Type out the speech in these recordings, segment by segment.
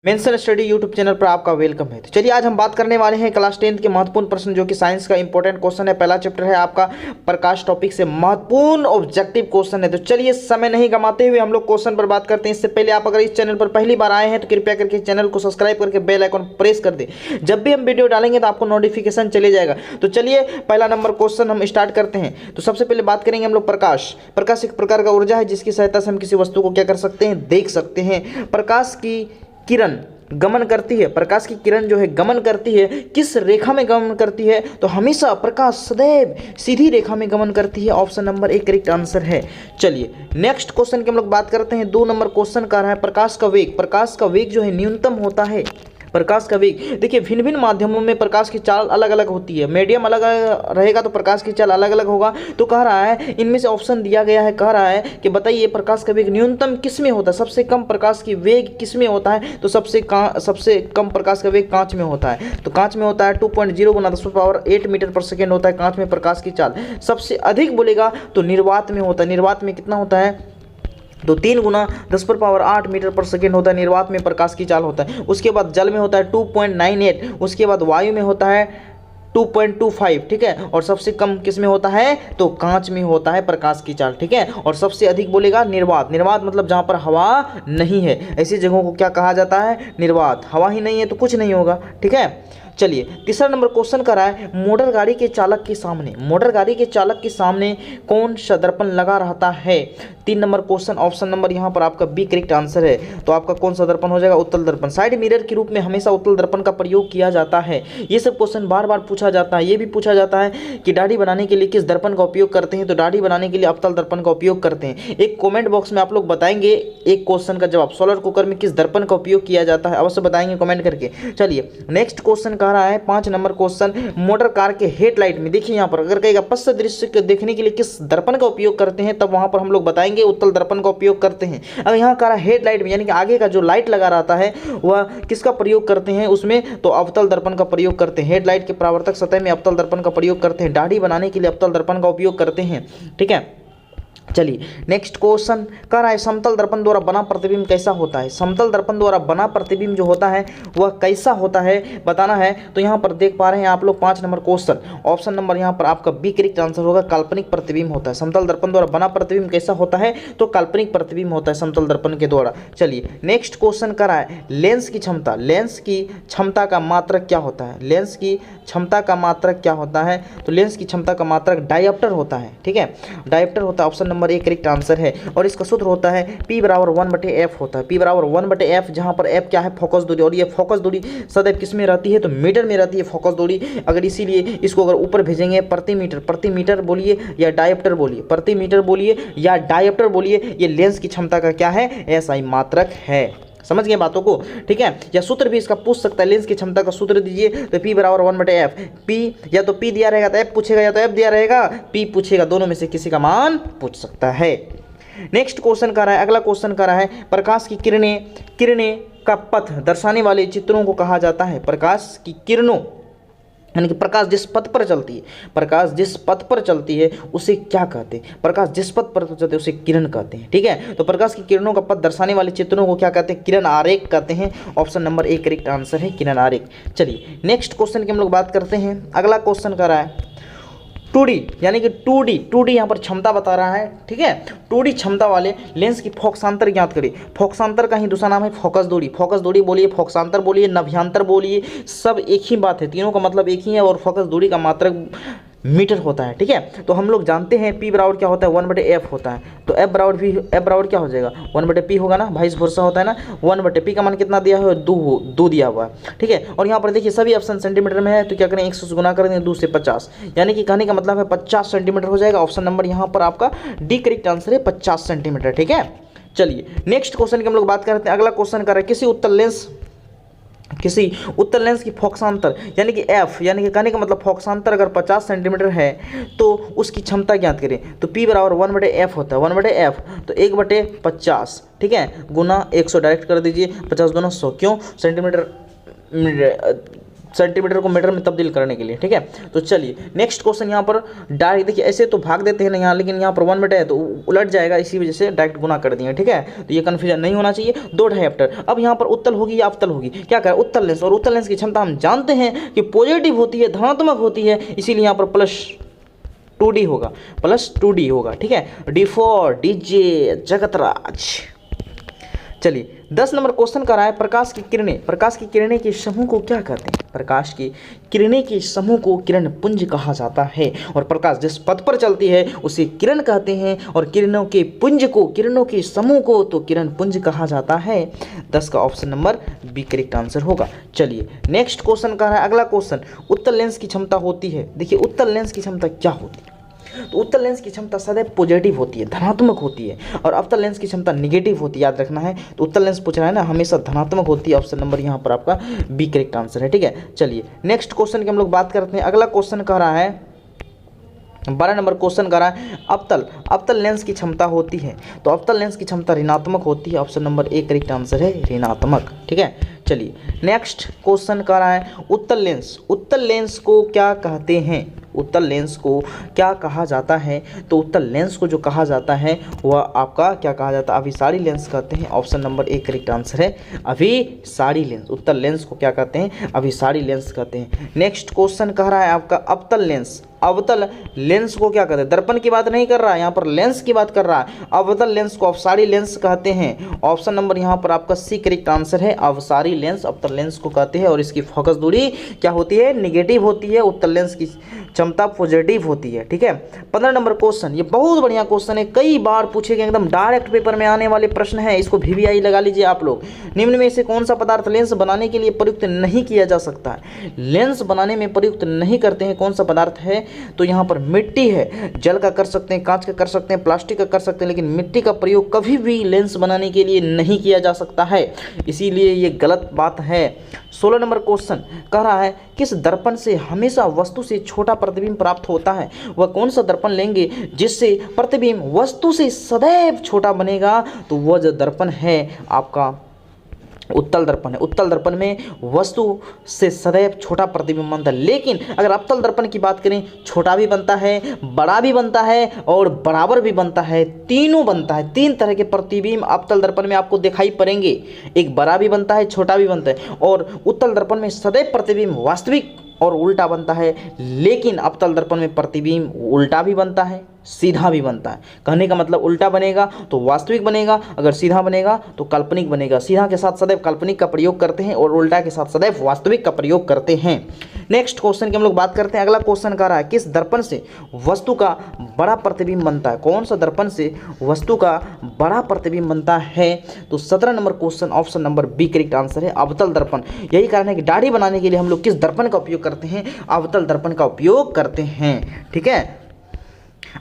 Mention study YouTube channel पर आपका welcome है। तो चलिए आज हम बात करने वाले हैं क्लास 10 के महत्वपूर्ण प्रश्न जो कि साइंस का इंपॉर्टेंट क्वेश्चन है। पहला चैप्टर है आपका प्रकाश टॉपिक से महत्वपूर्ण ऑब्जेक्टिव क्वेश्चन है। तो चलिए समय नहीं गमाते हुए हम लोग क्वेश्चन पर बात करते हैं। इससे पहले आप अगर इस चैनल पर पहली बार आए हैं तो कृपया करके चैनल को सब्सक्राइब करके बेल आइकन प्रेस कर दें। जब भी हम वीडियो डालेंगे तो आपको नोटिफिकेशन चले जाएगा। तो चलिए पहला नंबर क्वेश्चन हम स्टार्ट करते हैं। तो सबसे पहले बात करेंगे हम लोग प्रकाश। प्रकाश एक प्रकार का ऊर्जा है जिसकी सहायता से हम किसी वस्तु को क्या कर सकते हैं, देख सकते हैं। प्रकाश की किरण गमन करती है, प्रकाश की किरण जो है गमन करती है, किस रेखा में गमन करती है? तो हमेशा प्रकाश सदैव सीधी रेखा में गमन करती है। ऑप्शन नंबर एक करेक्ट आंसर है। चलिए नेक्स्ट क्वेश्चन की हम लोग बात करते हैं। 2 नंबर क्वेश्चन का रहा है प्रकाश का वेग। प्रकाश का वेग जो है न्यूनतम होता है। प्रकाश का वेग देखिए भिन्न भिन्न माध्यमों में प्रकाश की चाल अलग अलग होती है। मीडियम अलग अलग रहेगा तो प्रकाश की चाल अलग अलग होगा। तो कह रहा है इनमें से ऑप्शन दिया गया है, कह रहा है कि बताइए प्रकाश का वेग न्यूनतम किस में होता है, सबसे कम प्रकाश की वेग किस में होता है? तो सबसे कम प्रकाश का वेग कांच में होता है। तो कांच में होता है 2.0 × 10⁸ मीटर पर सेकेंड होता है कांच में प्रकाश की चाल। सबसे अधिक बोलेगा तो निर्वात में होता है। निर्वात में कितना होता है? तो 3 × 10⁸ मीटर पर सेकेंड होता है निर्वात में प्रकाश की चाल होता है। उसके बाद जल में होता है 2.98, उसके बाद वायु में होता है 2.25, ठीक है। और सबसे कम किस में होता है? तो कांच में होता है प्रकाश की चाल, ठीक है। और सबसे अधिक बोलेगा निर्वात। निर्वात मतलब जहाँ पर हवा नहीं है, ऐसी जगहों को क्या कहा जाता है? निर्वात। हवा ही नहीं है तो कुछ नहीं होगा, ठीक है। चलिए तीसरा नंबर क्वेश्चन कर रहा है मोटर गाड़ी के चालक के सामने, मोटर गाड़ी के चालक के सामने कौन सा दर्पण लगा रहता है? 3 नंबर क्वेश्चन ऑप्शन नंबर यहाँ पर आपका बी करेक्ट आंसर है। तो आपका कौन सा दर्पण हो जाएगा? उत्तल दर्पण। साइड मिरर के रूप में हमेशा उत्तल दर्पण का प्रयोग किया जाता है। ये सब क्वेश्चन बार बार पूछा जाता है। ये भी पूछा जाता है कि दाढ़ी बनाने के लिए किस दर्पण का उपयोग करते हैं? तो दाढ़ी बनाने के लिए अवतल दर्पण का उपयोग करते हैं। एक कॉमेंट बॉक्स में आप लोग बताएंगे एक क्वेश्चन का जवाब, सोलर कुकर में किस दर्पण का उपयोग किया जाता है, अवश्य बताएंगे कमेंट करके। चलिए नेक्स्ट क्वेश्चन कह रहा है 5 नंबर क्वेश्चन मोटर कार के हेडलाइट में देखिए यहाँ पर अगर कहेगा पश्च दृश्य को देखने के लिए किस दर्पण का उपयोग करते हैं, तब वहां पर हम लोग बताएंगे उत्तल दर्पण का उपयोग करते हैं। अगर यहाँ कह रहा है हेडलाइट में यानी कि आगे का जो लाइट लगा रहता है वह किसका प्रयोग करते हैं उसमें? तो अवतल दर्पण का प्रयोग करते हैं। हेडलाइट के परावर्तक सतह में अवतल दर्पण का प्रयोग करते हैं। दाढ़ी बनाने के लिए अवतल दर्पण का उपयोग करते हैं, ठीक है। चलिए नेक्स्ट क्वेश्चन कह रहा है समतल दर्पण द्वारा बना प्रतिबिंब कैसा होता है? समतल दर्पण द्वारा बना प्रतिबिंब जो होता है वह कैसा होता है बताना है। तो यहाँ पर देख पा रहे हैं आप लोग 5 नंबर क्वेश्चन ऑप्शन नंबर यहाँ पर आपका बी करेक्ट आंसर होगा। काल्पनिक प्रतिबिंब होता है। समतल दर्पण द्वारा बना प्रतिबिंब कैसा होता है? तो काल्पनिक प्रतिबिंब होता है समतल दर्पण के द्वारा। चलिए नेक्स्ट क्वेश्चन कह रहा है लेंस की क्षमता। लेंस की क्षमता का मात्रक क्या होता है? लेंस की क्षमता का मात्रक क्या होता है? तो लेंस की क्षमता का मात्रक डायोप्टर होता है, ठीक है। डायोप्टर होता है ऑप्शन नंबर एक करेक्ट आंसर है। और इसका सूत्र होता है P = 1/f होता है। P = 1/f, जहां पर f क्या है? फोकस दूरी। और ये फोकस दूरी सदैव किस में रहती है? तो मीटर में रहती है फोकस दूरी। अगर इसीलिए इसको अगर ऊपर भेजेंगे प्रति मीटर बोलिए या डायोप्टर बोलिए, प्रति मीटर बोलिए या डायोप्टर बोलिए, ये लेंस की क्षमता का क्या है? SI मात्रक है। समझ गए बातों को, ठीक है। या सूत्र भी इसका पूछ सकता है, लेंस की क्षमता का सूत्र दीजिए तो P = 1/f। P या तो P दिया रहेगा तो F पूछेगा या तो F दिया रहेगा P पूछेगा, दोनों में से किसी का मान पूछ सकता है। नेक्स्ट क्वेश्चन कर रहा है, अगला क्वेश्चन कर रहा है प्रकाश की किरणें का पथ दर्शाने वाले चित्रों को कहा जाता है। प्रकाश की किरणों यानी कि प्रकाश जिस पथ पर चलती है, प्रकाश जिस पथ पर चलती है उसे क्या कहते हैं? प्रकाश जिस पथ पर चलते हैं उसे किरण कहते हैं, ठीक है। तो प्रकाश की किरणों का पथ दर्शाने वाले चित्रों को क्या कहते हैं? किरण आरेख कहते हैं। ऑप्शन नंबर एक करेक्ट आंसर है, किरण आरेख। चलिए नेक्स्ट क्वेश्चन की हम लोग बात करते हैं। अगला क्वेश्चन कर रहा है 2D यानी कि 2D यहाँ पर क्षमता बता रहा है, ठीक है। 2D क्षमता वाले लेंस की फोकसांतर ज्ञात करें। फोकसांतर का ही दूसरा नाम है फोकस दूरी। फोकस दूरी बोलिए, फोकसांतर बोलिए, नभ्यांतर बोलिए, सब एक ही बात है, तीनों का मतलब एक ही है। और फोकस दूरी का मात्रक मीटर होता है, ठीक है। तो हम लोग जानते हैं P = क्या होता है? 1/f होता है। तो F बराबर क्या हो जाएगा? 1/p होगा ना, वाइस वर्सा होता है ना। 1/p का मान कितना दिया है? 2 दिया हुआ है, ठीक है। और यहाँ पर देखिए सभी ऑप्शन सेंटीमीटर में है तो क्या करें 100 से गुना कर देंगे 2 से 50, यानी कि कहने का मतलब है 50 सेंटीमीटर हो जाएगा। ऑप्शन नंबर यहाँ पर आपका डी करेक्ट आंसर है, 50 सेंटीमीटर, ठीक है। चलिए नेक्स्ट क्वेश्चन की हम लोग बात करते हैं। अगला क्वेश्चन कर रहे हैं किसी उत्तल लेंस की फोकसांतर यानी कि F यानी कि कहने का मतलब फोकसांतर अगर 50 सेंटीमीटर है तो उसकी क्षमता ज्ञात करें। तो P = 1/f होता है। 1/f तो 1/50, ठीक है, गुना 100 डायरेक्ट कर दीजिए, 50 दूना 100। क्यों? सेंटीमीटर सेंटीमीटर को मीटर में तब्दील करने के लिए, ठीक है। तो चलिए नेक्स्ट क्वेश्चन यहाँ पर डायरेक्ट देखिए, ऐसे तो भाग देते हैं ना यहाँ, लेकिन यहाँ पर 1/2 है तो उलट जाएगा, इसी वजह से डायरेक्ट गुना कर दिए, ठीक है। तो ये कन्फ्यूजन नहीं होना चाहिए। 2 डायप्टर, अब यहाँ पर उत्तल होगी या अवतल होगी, क्या करें, उत्तल लेंस, और उत्तल लेंस की क्षमता हम जानते हैं कि पॉजिटिव होती है, धनात्मक होती है, इसीलिए यहाँ पर +2D होगा, +2D होगा, ठीक है। D4 DJ Jagatraj. चलिए 10 नंबर क्वेश्चन कर रहा है, प्रकाश की किरणें के समूह को क्या कहते हैं? प्रकाश की किरणें के समूह को किरण पुंज कहा जाता है, और प्रकाश जिस पथ पर चलती है उसे किरण कहते हैं, और किरणों के समूह को तो किरण पुंज कहा जाता है। 10 का option number B correct answer होगा। चलिए नेक्स्ट क्वेश्चन कर रहा है, अगला क्वेश्चन, उत्तल लेंस की क्षमता होती है। देखिए उत्तल लेंस की क्षमता क्या होती है? तो उत्तल लेंस की क्षमता सदैव पॉजिटिव होती है, धनात्मक होती है, और अवतल लेंस की क्षमता निगेटिव होती है, याद रखना है। तो उत्तल लेंस पूछ रहा है ना, हमेशा धनात्मक होती है। ऑप्शन नंबर यहाँ पर आपका बी करेक्ट आंसर है, ठीक है। चलिए नेक्स्ट क्वेश्चन की हम लोग बात करते हैं। अगला क्वेश्चन कह रहा है, 12 नंबर क्वेश्चन कह रहा है, अवतल लेंस की क्षमता होती है। तो अवतल लेंस की क्षमता ऋणात्मक होती है। Option number A correct answer है, ऋणात्मक, ठीक है। चलिए नेक्स्ट क्वेश्चन कह रहा है, उत्तल लेंस को क्या कहते हैं? उत्तल लेंस को क्या कहा जाता है? तो उत्तल लेंस को जो कहा जाता है वह आपका क्या कहा जाता है? अभिसारी लेंस कहते हैं। Option number A correct answer है, अभिसारी लेंस। उत्तल लेंस को क्या कहते हैं? अभिसारी लेंस कहते हैं। नेक्स्ट क्वेश्चन कह रहा है आपका, अवतल लेंस को क्या कहते हैं? दर्पण की बात नहीं कर रहा है, यहाँ पर लेंस की बात कर रहा है। अवतल लेंस को अवसारी लेंस कहते हैं। ऑप्शन नंबर यहाँ पर आपका सी करेक्ट आंसर है, अवसारी लेंस अवतल लेंस को कहते हैं, और इसकी फोकस दूरी क्या होती है? निगेटिव होती है। उत्तल लेंस की क्षमता पॉजिटिव होती है, ठीक है। 15 नंबर क्वेश्चन, ये बहुत बढ़िया क्वेश्चन है, कई बार पूछे गए, एकदम डायरेक्ट पेपर में आने वाले प्रश्न है। इसको VVI लगा लीजिए आप लोग। निम्न में से कौन सा पदार्थ लेंस बनाने के लिए प्रयुक्त नहीं किया जा सकता है? लेंस बनाने में प्रयुक्त नहीं करते हैं, कौन सा पदार्थ है? तो यहाँ पर मिट्टी है। जल का कर सकते हैं, कांच का कर सकते हैं, प्लास्टिक का कर सकते हैं, लेकिन मिट्टी का प्रयोग कभी भी लेंस बनाने के लिए नहीं किया जा सकता है, इसीलिए ये गलत बात है। 16 नंबर क्वेश्चन कह रहा है, किस दर्पण से हमेशा वस्तु से छोटा प्रतिबिंब प्राप्त होता है? वह कौन सा दर्पण लेंगे जिससे प्रतिबिंब वस्तु से सदैव छोटा बनेगा? तो वह जो दर्पण है आपका उत्तल दर्पण है। उत्तल दर्पण में वस्तु से सदैव छोटा प्रतिबिंब बनता है, लेकिन अगर अवतल दर्पण की बात करें, छोटा भी बनता है, बड़ा भी बनता है, और बराबर भी बनता है, तीनों बनता है। 3 तरह के प्रतिबिंब अवतल दर्पण में आपको दिखाई पड़ेंगे, एक बड़ा भी बनता है, छोटा भी बनता है। और उत्तल दर्पण में सदैव प्रतिबिंब वास्तविक और उल्टा बनता है, लेकिन अवतल दर्पण में प्रतिबिंब उल्टा भी बनता है, सीधा भी बनता है। कहने का मतलब उल्टा बनेगा तो वास्तविक बनेगा, अगर सीधा बनेगा तो काल्पनिक बनेगा। सीधा के साथ सदैव काल्पनिक का प्रयोग करते हैं, और उल्टा के साथ सदैव वास्तविक का प्रयोग करते हैं। नेक्स्ट क्वेश्चन की हम लोग बात करते हैं। अगला क्वेश्चन कह रहा है, किस दर्पण से वस्तु का बड़ा प्रतिबिंब बनता है? कौन सा दर्पण से वस्तु का बड़ा प्रतिबिंब बनता है? तो 17 number question, option number B correct answer है, अवतल दर्पण। यही कारण है कि दाढ़ी बनाने के लिए हम लोग किस दर्पण का उपयोग करते हैं? अवतल दर्पण का उपयोग करते हैं, ठीक है।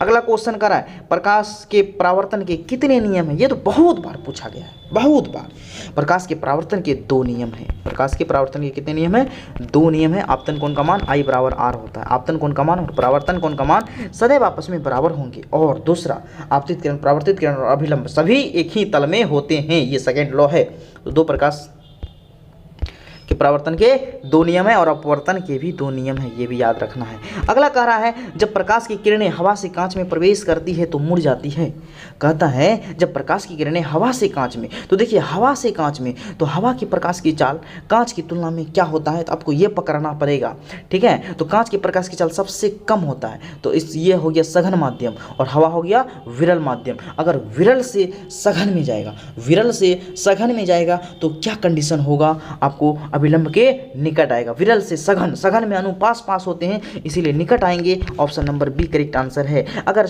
अगला क्वेश्चन कर रहा है, प्रकाश के परावर्तन के कितने नियम हैं? ये तो बहुत बार पूछा गया है, बहुत बार। प्रकाश के परावर्तन के 2 नियम हैं। प्रकाश के परावर्तन के कितने नियम हैं? 2 नियम है। आपतन कोण का मान I = R होता है। आपतन कोण का मान और परावर्तन कोण का मान सदैव आपस में बराबर होंगे। और दूसरा, आपतित किरण, परावर्तित किरण और अभिलंब सभी एक ही तल में होते हैं, ये सेकेंड लॉ है। तो 2 प्रकाश कि परावर्तन के 2 नियम है और अपवर्तन के भी 2 नियम है, ये भी याद रखना है। अगला कह रहा है, जब प्रकाश की किरणें हवा से कांच में प्रवेश करती है तो मुड़ जाती है। कहता है जब प्रकाश की किरणें हवा से कांच में, तो देखिए हवा से कांच में, तो हवा की प्रकाश की चाल कांच की तुलना में क्या होता है? तो आपको ये पकड़ना पड़ेगा, ठीक है। तो कांच की प्रकाश की चाल सबसे कम होता है, तो ये हो गया सघन माध्यम, और हवा हो गया विरल माध्यम। अगर विरल से सघन में जाएगा, विरल से सघन में जाएगा तो क्या कंडीशन होगा? आपको अभिलंब के निकट आएगा। विरल से सघन, सघन में अणु पास होते हैं, इसीलिए निकट आएंगे। Option number B correct answer है। अगर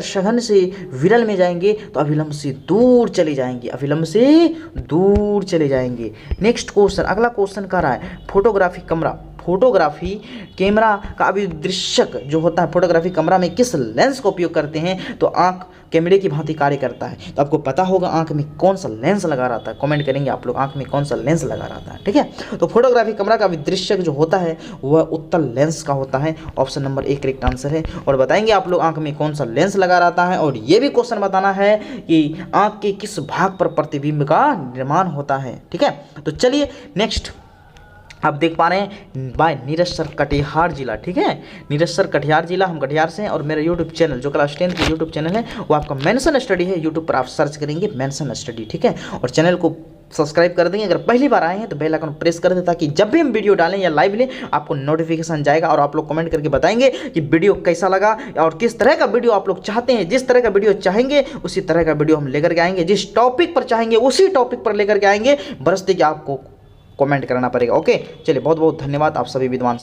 सघन से विरल में जाएंगे तो अभिलंब से दूर चले जाएंगे, अभिलंब से दूर चले जाएंगे। नेक्स्ट क्वेश्चन, अगला क्वेश्चन कह रहा है, फोटोग्राफी कैमरा का अभिदृश्यक जो होता है, फोटोग्राफी कैमरा में किस लेंस का उपयोग करते हैं? तो आंख कैमरे की भांति कार्य करता है। तो आपको पता होगा आंख में कौन सा लेंस लगा रहता है, कमेंट करेंगे आप लोग, आंख में कौन सा लेंस लगा रहता है, ठीक है। तो फोटोग्राफी कैमरा का अभिदृश्यक जो होता है वह उत्तल लेंस का होता है। Option number A correct answer है। और बताएंगे आप लोग आंख में कौन सा लेंस लगा रहता है, और ये भी क्वेश्चन बताना है कि आंख के किस भाग पर प्रतिबिंब का निर्माण होता है, ठीक है। तो चलिए नेक्स्ट आप देख पा रहे हैं बाय नीरज सर कटिहार जिला, ठीक है, नीरज सर कटिहार जिला, हम कटिहार से हैं। और मेरा यूट्यूब चैनल जो क्लास 10 की यूट्यूब चैनल है वो आपका मेंशन स्टडी है, यूट्यूब पर आप सर्च करेंगे मेंशन स्टडी, ठीक है। और चैनल को सब्सक्राइब कर देंगे। अगर पहली बार आए हैं तो बेल आइकन प्रेस कर दें ताकि जब भी हम वीडियो डालें या लाइव लें आपको नोटिफिकेशन जाएगा। और आप लोग कमेंट करके बताएंगे कि वीडियो कैसा लगा और किस तरह का वीडियो आप लोग चाहते हैं। जिस तरह का वीडियो चाहेंगे उसी तरह का वीडियो हम लेकर के आएंगे, जिस टॉपिक पर चाहेंगे उसी टॉपिक पर लेकर के आएंगे, बरसते कि आपको कमेंट करना पड़ेगा। ओके, चलिए बहुत बहुत धन्यवाद आप सभी विद्वान।